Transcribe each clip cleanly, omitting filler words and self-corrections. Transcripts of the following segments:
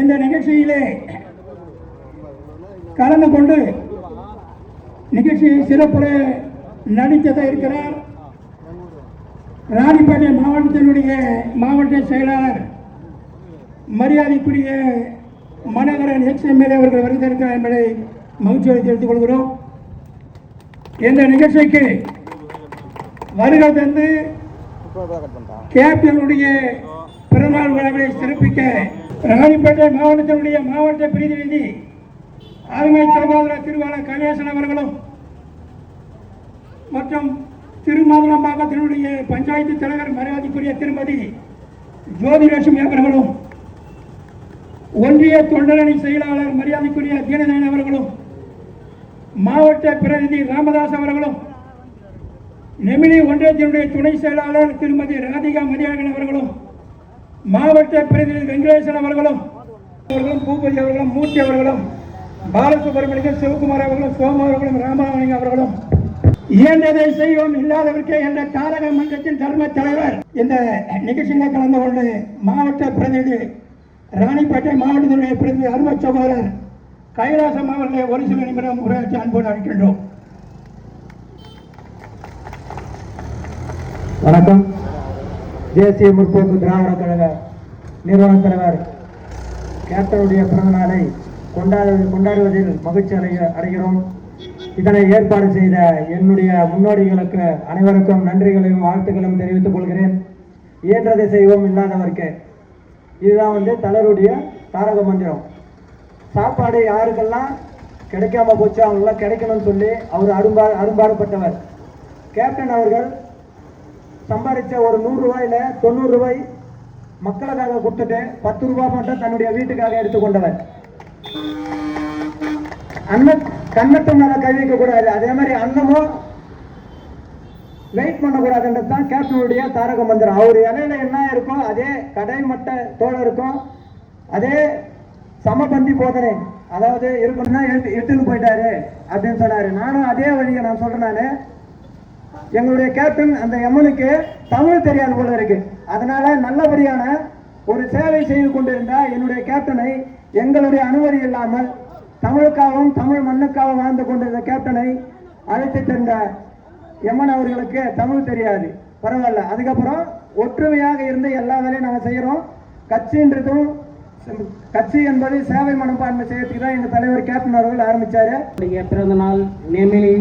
இந்த நிகழ்ச்சியிலே கலந்து கொண்டு நிகழ்ச்சியை சிறப்புற நடித்தத இருக்கிறார் ராணிப்பேட்டை மாவட்டத்தினுடைய மாவட்ட செயலாளர் மரியாதைக்குரிய மனோகரன் எக்ஸ்எம்எல்ஏ அவர்கள் வருகிறார் என்பதை மகிழ்ச்சியோடு தெரிவித்துக் கொள்கிறோம். இந்த நிகழ்ச்சிக்கு வருகை தந்து கேப்டனுடைய பிறநாள் விழாவை சிறப்பிக்க ராணிப்பேட்டை மாவட்டத்தினுடைய மாவட்ட பிரதிநிதி அருமை சகோதர திருவாளர் கணேசன் அவர்களும் மற்றும் திருமாவளம்பாக்கத்தினுடைய பஞ்சாயத்து தலைவர் மரியாதைக்குரிய திருமதி ஜோதிலட்சுமி அவர்களும் ஒன்றிய தொண்டரணி செயலாளர் மரியாதைக்குரிய தீனதயன் அவர்களும் மாவட்ட பிரதிநிதி ராமதாஸ் அவர்களும் நெமிலி ஒன்றியத்தினுடைய துணை செயலாளர் திருமதி ராதிகா மதியழகன் அவர்களும் மாவட்ட பிரதிநிதி வெங்கடேசன் அவர்களும் பூபதி அவர்களும் மூர்த்தி அவர்களும் பாலசுப்ரமணியன் சிவகுமார் அவர்களும் சோம அவர்களும் ராமலிங்கம் அவர்களும் இயன்றதை செய்வோம் இல்லாதவர்க்கே என்ற தாரக மன்றத்தின் தர்ம தலைவர் இந்த நிகழ்ச்சியில் கலந்து கொண்டு மாவட்ட பிரதிநிதி ராணிப்பேட்டை மாவட்டத்தினுடைய பிரதிநிதி அருமை சகோதரர் கைலாசம் அவர்களை ஒரு சில நிமிடம் உரையாற்றி அன்போடு அழைக்கின்றோம். வணக்கம். தேசிய முற்போக்கு திராவிட கழக நிறுவன தலைவர் கேப்டனுடைய பிறந்த நாளை கொண்டாடுவதில் மகிழ்ச்சி அடைகிறோம். இதனை ஏற்பாடு செய்த என்னுடைய முன்னோடிகளுக்கு அனைவருக்கும் நன்றிகளையும் வாழ்த்துக்களும் தெரிவித்துக் கொள்கிறேன். இயன்றதை செய்வோம் இல்லாதவர்க்கு, இதுதான் தலைவருடைய தாரக மந்திரம். சாப்பாடு யாருக்கெல்லாம் கிடைக்காம போச்சு அவங்களாம் கிடைக்கணும்னு சொல்லி அவர் அரும்பாடுபட்டவர். கேப்டன் அவர்கள் சம்பாதிச்ச ஒரு 100 ரூபாயில 90 ரூபாய் மக்களுக்காக கொடுத்துட்டு 10 ரூபாய் மட்டும் தன்னுடைய வீட்டுக்காக எடுத்துக்கொண்டவர். கண்ணத்து மேல கை வைக்க கூடாது, அதே மாதிரி அன்னமும் வெயிட் பண்ணக்கூடாதுன்றது தான் கேப்டனுடைய தாரக மந்திரம். அவர் இலையில என்ன இருக்கோ அதே கடை மட்ட தோல் இருக்கும், அதே சமபந்தி போதனை அதாவது இருக்கணும்னா எடுத்துன்னு போயிட்டாரு அப்படின்னு சொன்னாரு. நானும் அதே வழியை நான் சொல்றேன். நானு எங்களுடைய கேப்டன் அந்த எம்மனுக்கு தமிழ் தெரியாது போல இருக்கு. அதனால நல்லபடியான ஒரு சேவை செய்து கொண்டிருந்த என்னுடைய கேப்டனை எங்களுடைய அனுமதி இல்லாமல் தமிழுக்காகவும் தமிழ் மண்ணுக்காகவும் வாழ்ந்து கொண்டிருந்த கேப்டனை அழைத்து சென்ற எம்மன் அவர்களுக்கு தமிழ் தெரியாது, பரவாயில்ல. அதுக்கப்புறம் ஒற்றுமையாக இருந்து எல்லா வேலையும் நாங்கள் செய்யறோம். கட்சின்றதும் கட்சி என்பது சேவை மனப்பான்மை செய்யறதுக்கு தான் எங்க தலைவர் கேப்டன் அவர்கள் ஆரம்பிச்சாரு. பிறந்த நாள் நெமிலி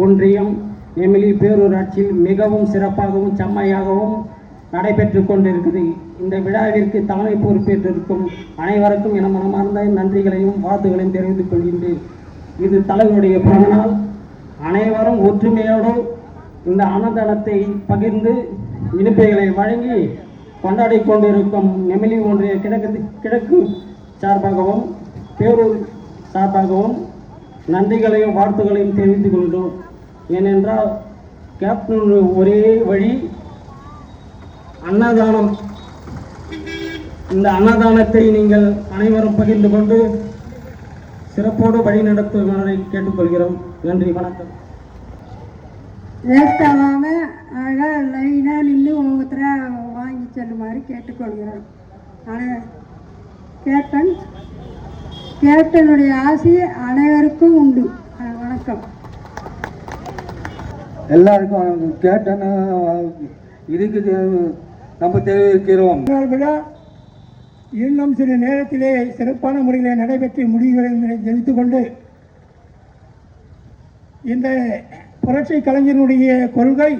ஒன்றியம் நெமிலி பேரூராட்சியில் மிகவும் சிறப்பாகவும் செம்மையாகவும் நடைபெற்று கொண்டிருக்குது. இந்த விழாவிற்கு தலைமை பொறுப்பேற்றிருக்கும் அனைவருக்கும் என மனமார்ந்த நன்றிகளையும் வாழ்த்துக்களையும் தெரிவித்துக் கொள்கின்றேன். இது தலைவருடைய பிறந்தநாள். அனைவரும் ஒற்றுமையோடு இந்த அன்னதானத்தை பகிர்ந்து இனிப்புகளை வழங்கி கொண்டாடி கொண்டிருக்கும் நெமிலி ஒன்றிய கிழக்கு சார்பாகவும் பேரூர் சார்பாகவும் நன்றிகளையும் வாழ்த்துக்களையும் தெரிவித்துக் கொள்கிறோம். ஏனென்றால் கேப்டன் ஒரே வழி அன்னதானம். இந்த அன்னதானத்தை நீங்கள் அனைவரும் பகிர்ந்து கொண்டு சிறப்போடு வழி நடத்துவதை கேட்டுக்கொள்கிறோம். நன்றி, வணக்கம். வேஸ்டாகாம அழகாக லைனாக நின்று ஒவ்வொருத்தராக வாங்கி செல்லுமாறு கேட்டுக்கொள்கிறோம். ஆனால் கேப்டனுடைய ஆசை அனைவருக்கும் உண்டு. வணக்கம். எல்லாருக்கும் கேப்டன் இருக்குது நம்ம தெரிவிக்கிறோம். விழா இன்னும் சில நேரத்திலே சிறப்பான முறையில் நடைபெற்று முடிவுகளை தெரிவித்துக் கொண்டு இந்த புரட்சி கலைஞருடைய கொள்கை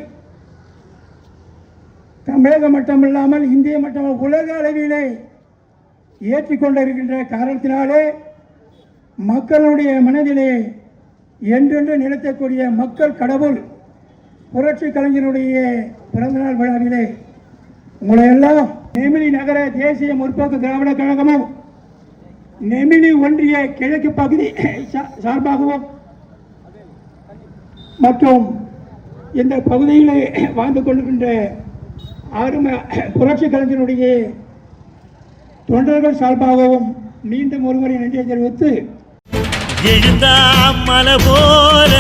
தமிழகம் மட்டுமில்லாமல் இந்திய மட்டும் உலக அளவிலே ஏற்றிக்கொண்டிருக்கின்ற காரணத்தினாலே மக்களுடைய மனதிலே என்றென்று நிறுத்தக்கூடிய மக்கள் கடவுள் புரட்சி கலைஞருடைய பிறந்தநாள் விழாவிலே உங்களை எல்லாம் நெமிலி நகர தேசிய முற்போக்கு திராவிட கழகமும் நெமிலி ஒன்றிய கிழக்கு பகுதி சார்பாகவும் மற்றும் இந்த பகுதியிலே வாழ்ந்து கொண்டிருக்கின்ற அருமை புரட்சி கலைஞருடைய தொண்டர்கள் சார்பாகவும் மீண்டும் ஒருமுறை நன்றியை தெரிவித்து, எழுந்தாம் மலை போல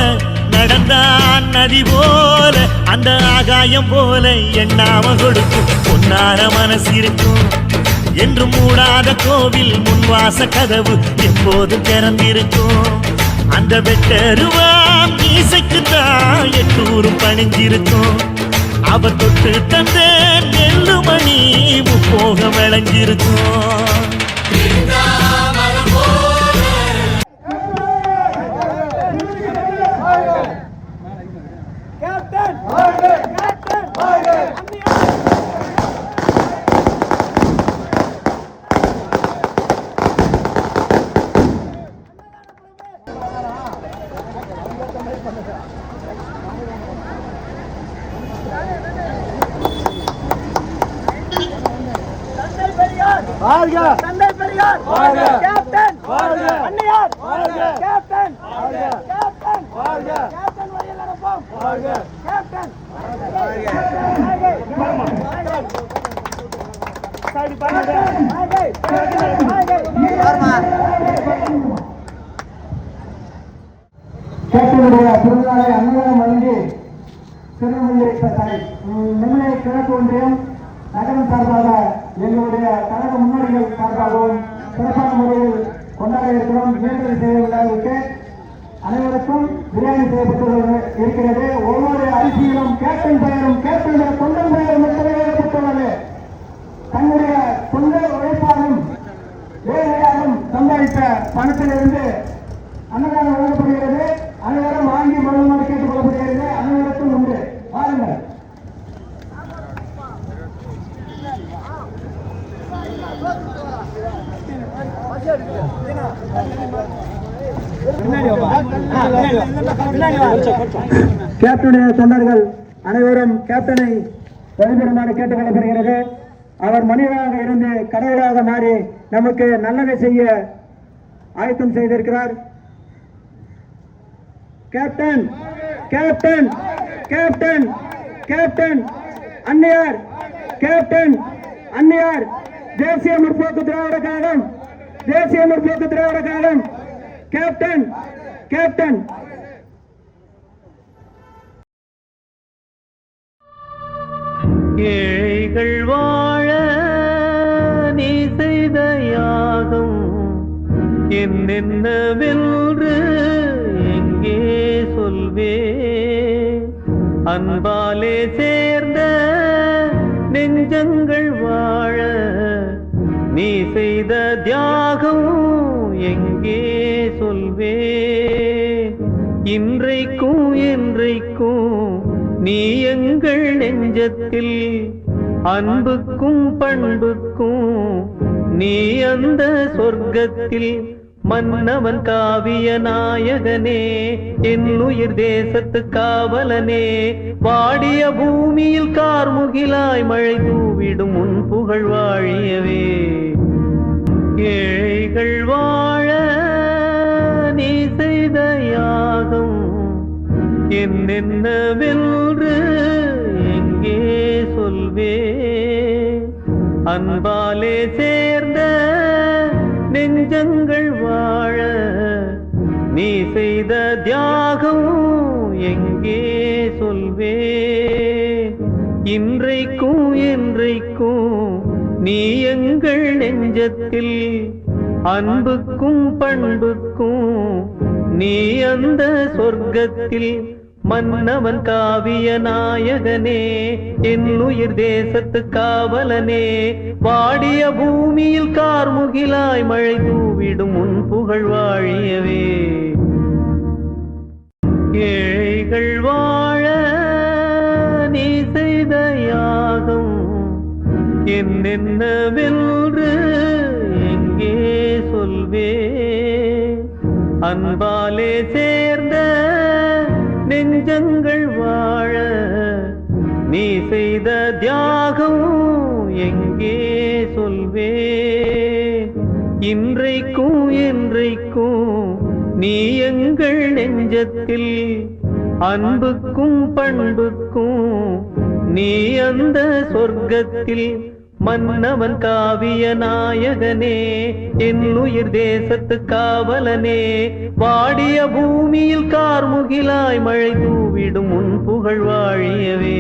நடந்தான் நதி போல அந்த ஆகாயம் போல எண்ணாம கொடுக்கும் பொன்னார மனசு இருக்கும் என்று மூடாத கோவில் முன்வாச கதவு எப்போதும் திறந்திருக்கும். அந்த வெட்டருவாம் மீசைக்குத்தான் எட்டூரும் பணிஞ்சிருக்கும். அவர் தொட்டு தந்த நெல்லுமணி முப்போக விளைஞ்சிருக்கும். தந்தை பெரியார் கேப்டன் அன்னையார் கேப்டன் கேப்டன் கேப்டன் வழியில் நடப்போம் கேப்டன் கேப்டனுடைய பிறந்தநாளை அன்னதானம் வழங்கி திருநெல்வேலி நெல்லை கிழக்கு ஒன்றியம் நகரம் சார்பாக எங்களுடைய கழக முன்னோடிகள் சார்பாகவும் சிறப்பான முறையில் கொண்டாட இருக்கிறோம். ஏற்பாடு செய்ய விழாவிற்கு அனைவருக்கும் பிரியாணி செய்யப்பட்டு இருக்கிறது. ஒவ்வொரு அரிசியிலும் கேப்டன் பெயரும் கேப்டனுடைய தொண்டன் பெயரும் எழுதப்பட்டுள்ளது. தன்னுடைய சொந்த உழைப்பாலும் வேலையாலும் சம்பாதித்த பணத்திலிருந்து அன்னதானம் வழங்கப்படுகிறது. அனைவரும் வாங்கி மனமாக கேட்டுக் கொள்ளப்படுகிறது. அனைவருக்கும் உண்டு. வாருங்கள். கேப்டனுடைய தொண்டர்கள் அனைவரும் கேப்டனை வழிபடுமாறு கேட்டுக் கொள்ளப்படுகிறது. அவர் மனிதனாக இருந்து கடவுளாக மாறி நமக்கு நல்லதை செய்ய ஆயத்தம் செய்திருக்கிறார். கேப்டன் கேப்டன் கேப்டன் கேப்டன் அன்னையார் கேப்டன் அன்னையார் தேசிய முற்போக்கு திராவிட கழகம் தேசிய முற்போக்கு திராவிட கழகம் கேப்டன் கேப்டன் ஏழைகள் வாழ நீ செய்த யாகம் என்னென்னவென்று எங்கே சொல்வே. அன்பாலே சேர்ந்த நெஞ்சங்கள் வாழ நீ செய்த தியாகம் எங்கே சொல்வே. இன்றைக்கும் என்றைக்கும் நீ எங்கள் நெஞ்சத்தில் அன்புக்கும் பண்புக்கும் நீ அந்த சொர்க்கத்தில் மன்னவன் காவிய நாயகனே என் உயிர் தேசத்து காவலனே. வாடிய பூமியில் கார்முகிலாய் மழை தூவிடும் உன் புகழ் வாழியவே. ஏழைகள் வாழ நீ செய்த யாகம் என்னென்னவென்று எங்கே சொல்வே. அன்பாலே சேர்ந்த நெஞ்சங்கள் வாழ நீ செய்த தியாகம் எங்கே சொல்வே. இன்றைக்கும் என்றைக்கும் நீ எங்கள் நெஞ்சத்தில் அன்புக்கும் பண்புக்கும் நீ அந்த சொர்க்கத்தில் மன்னவன் காவிய நாயகனே என் உயிர் தேசத்து காவலனே. வாடிய பூமியில் கார்முகிலாய் மழை தூவிடும் உன் புகழ் வாழியவே. ஏழைகள் வாழ நீ செய்த யாகம் என்னென்னவென்று எங்கே சொல்வே. அன்பாலே சேர்ந்த நெஞ்சங்கள் வாழ நீ செய்த தியாகம் எங்கே சொல்வே. இன்றைக்கும் என்றைக்கும் நீ எங்கள் நெஞ்சத்தில் அன்புக்கும் பண்புக்கும் நீ அந்த சொர்க்கத்தில் மன்னவன் காவிய நாயகனே என் உயிர் தேசத்து காவலனே. வாடிய பூமியில் கார்முகிலாய் மழை தூவிடும் உன் புகழ் வாழியவே.